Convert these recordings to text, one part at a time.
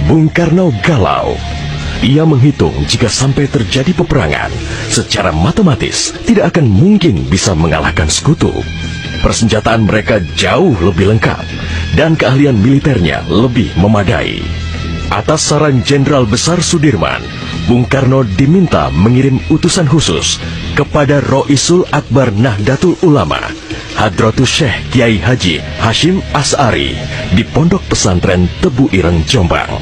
Bung Karno galau. Ia menghitung jika sampai terjadi peperangan, secara matematis tidak akan mungkin bisa mengalahkan sekutu. Persenjataan mereka jauh lebih lengkap dan keahlian militernya lebih memadai. Atas saran Jenderal Besar Sudirman, Bung Karno diminta mengirim utusan khusus kepada Roisul Akbar Nahdlatul Ulama, Hadratus Syekh Kiai Haji Hashim Asy'ari di Pondok Pesantren Tebu Ireng, Jombang.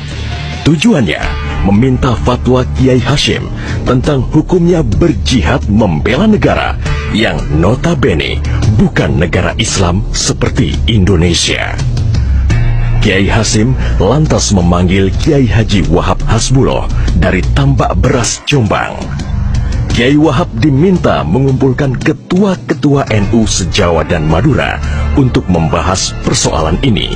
Tujuannya meminta fatwa Kiai Hashim tentang hukumnya berjihad membela negara yang notabene bukan negara Islam seperti Indonesia. Kiai Hashim lantas memanggil Kiai Haji Wahab Hasbuloh dari Tambak Beras, Jombang. Kiai Wahab diminta mengumpulkan ketua-ketua NU se-Jawa dan Madura untuk membahas persoalan ini.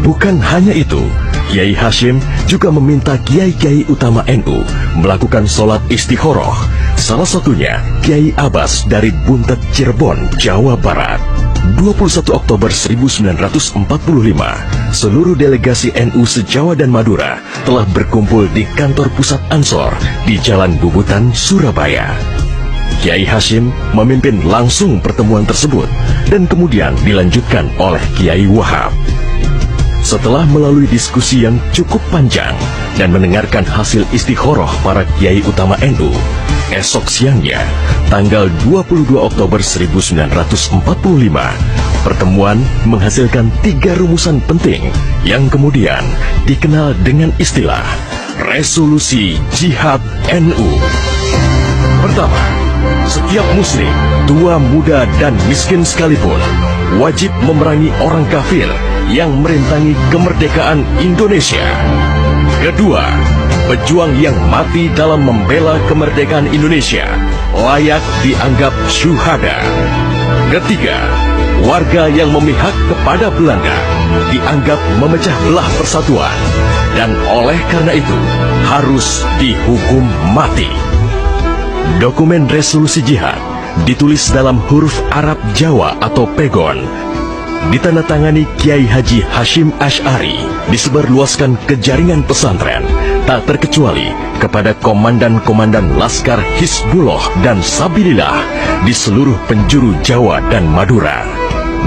Bukan hanya itu, Kiai Hashim juga meminta kiai-kiai utama NU melakukan sholat istikharah, salah satunya Kiai Abbas dari Buntet, Cirebon, Jawa Barat. 21 Oktober 1945, seluruh delegasi NU se-Jawa dan Madura telah berkumpul di kantor pusat Ansor di Jalan Bubutan, Surabaya. Kiai Hashim memimpin langsung pertemuan tersebut dan kemudian dilanjutkan oleh Kiai Wahab. Setelah melalui diskusi yang cukup panjang dan mendengarkan hasil istikharah para kiai utama NU, esok siangnya, tanggal 22 Oktober 1945, pertemuan menghasilkan 3 rumusan penting yang kemudian dikenal dengan istilah Resolusi Jihad NU. Pertama, setiap muslim, tua, muda, dan miskin sekalipun, wajib memerangi orang kafir yang merintangi kemerdekaan Indonesia. Kedua, pejuang yang mati dalam membela kemerdekaan Indonesia layak dianggap syuhada. Ketiga, warga yang memihak kepada Belanda dianggap memecah belah persatuan dan oleh karena itu harus dihukum mati. Dokumen resolusi jihad ditulis dalam huruf Arab Jawa atau pegon, ditandatangani Kiai Haji Hashim Asy'ari, disebarluaskan ke jaringan pesantren, tak terkecuali kepada komandan-komandan Laskar Hizbullah dan Sabilillah di seluruh penjuru Jawa dan Madura.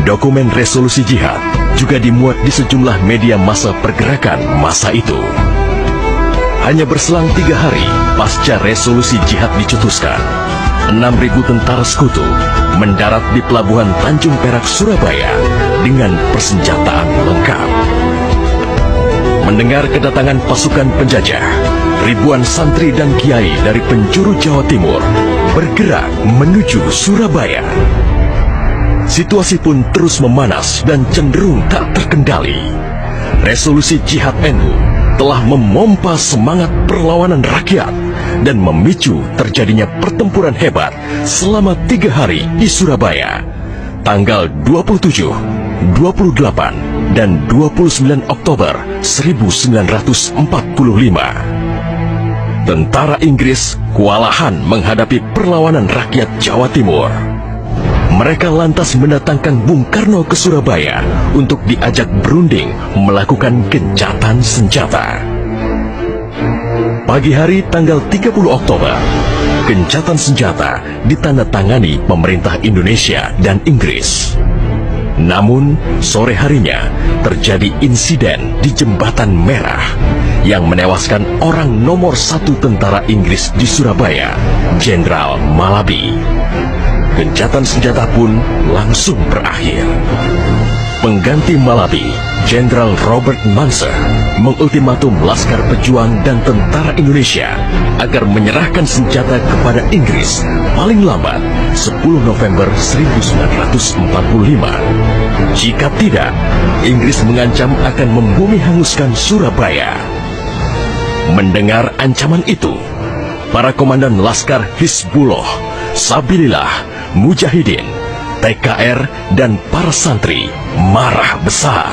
Dokumen resolusi jihad juga dimuat di sejumlah media massa pergerakan masa itu. Hanya berselang 3 hari pasca resolusi jihad dicetuskan, 6.000 tentara sekutu mendarat di Pelabuhan Tanjung Perak, Surabaya dengan persenjataan lengkap. Mendengar kedatangan pasukan penjajah, ribuan santri dan kiai dari penjuru Jawa Timur bergerak menuju Surabaya. Situasi pun terus memanas dan cenderung tak terkendali. Resolusi Jihad NU telah memompa semangat perlawanan rakyat dan memicu terjadinya pertempuran hebat selama 3 hari di Surabaya, tanggal 27, 28, dan 29 Oktober 1945. Tentara Inggris kewalahan menghadapi perlawanan rakyat Jawa Timur. Mereka lantas mendatangkan Bung Karno ke Surabaya untuk diajak berunding melakukan gencatan senjata. Pagi hari tanggal 30 Oktober, gencatan senjata ditandatangani pemerintah Indonesia dan Inggris. Namun, sore harinya terjadi insiden di Jembatan Merah yang menewaskan orang nomor 1 tentara Inggris di Surabaya, Jenderal Malabi. Gencatan senjata pun langsung berakhir. Pengganti Malabi, Jenderal Robert Munser, mengultimatum Laskar Pejuang dan tentara Indonesia agar menyerahkan senjata kepada Inggris paling lambat 10 November 1945. Jika tidak, Inggris mengancam akan membumi hanguskan Surabaya. Mendengar ancaman itu, para komandan Laskar Hizbullah, Sabilillah, Mujahidin, TKR, dan para santri marah besar.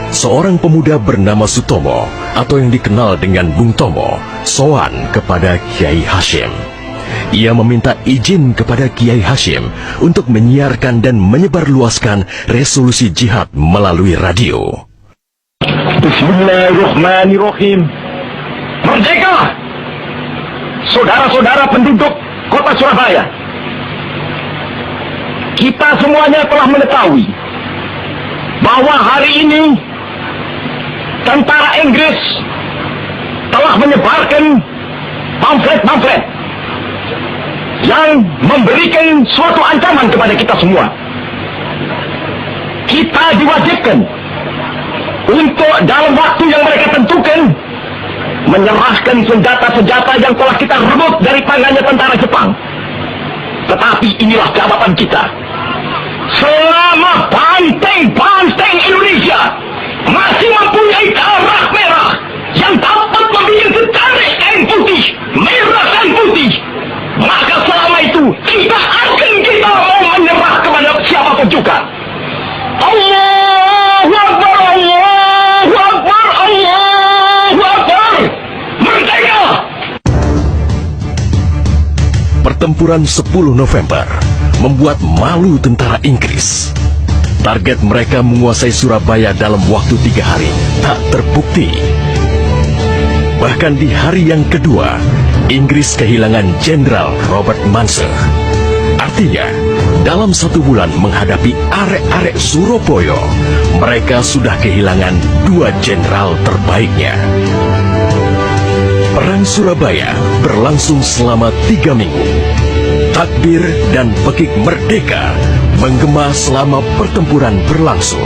Seorang pemuda bernama Sutomo atau yang dikenal dengan Bung Tomo sowan kepada Kiai Hashim. Ia meminta izin kepada Kiai Hashim untuk menyiarkan dan menyebarluaskan resolusi jihad melalui radio. Bismillahirrahmanirrahim. Merdeka! Saudara-saudara penduduk kota Surabaya, kita semuanya telah mengetahui bahwa hari ini tentara Inggris telah menyebarkan pamflet-pamflet yang memberikan suatu ancaman kepada kita semua. Kita diwajibkan untuk dalam waktu yang mereka tentukan menyerahkan senjata-senjata yang telah kita rebut dari tangannya tentara Jepang. Tetapi inilah jawaban kita. Selama banteng-banteng Indonesia masih mempunyai darah merah yang dapat membuat setarik kain putih, merah dan putih, maka selama itu tidak akan kita mau menyerah kepada siapapun juga. Allahu Akbar, Allahu Akbar, Allahu Akbar. Merdeka! Pertempuran 10 November membuat malu tentara Inggris. Target mereka menguasai Surabaya dalam waktu 3 hari tak terbukti. Bahkan di hari yang kedua, Inggris kehilangan Jenderal Robert Munser. Artinya, dalam 1 bulan menghadapi arek-arek Surabaya, mereka sudah kehilangan 2 jenderal terbaiknya. Perang Surabaya berlangsung selama 3 minggu. Takbir dan pekik merdeka menggema selama pertempuran berlangsung.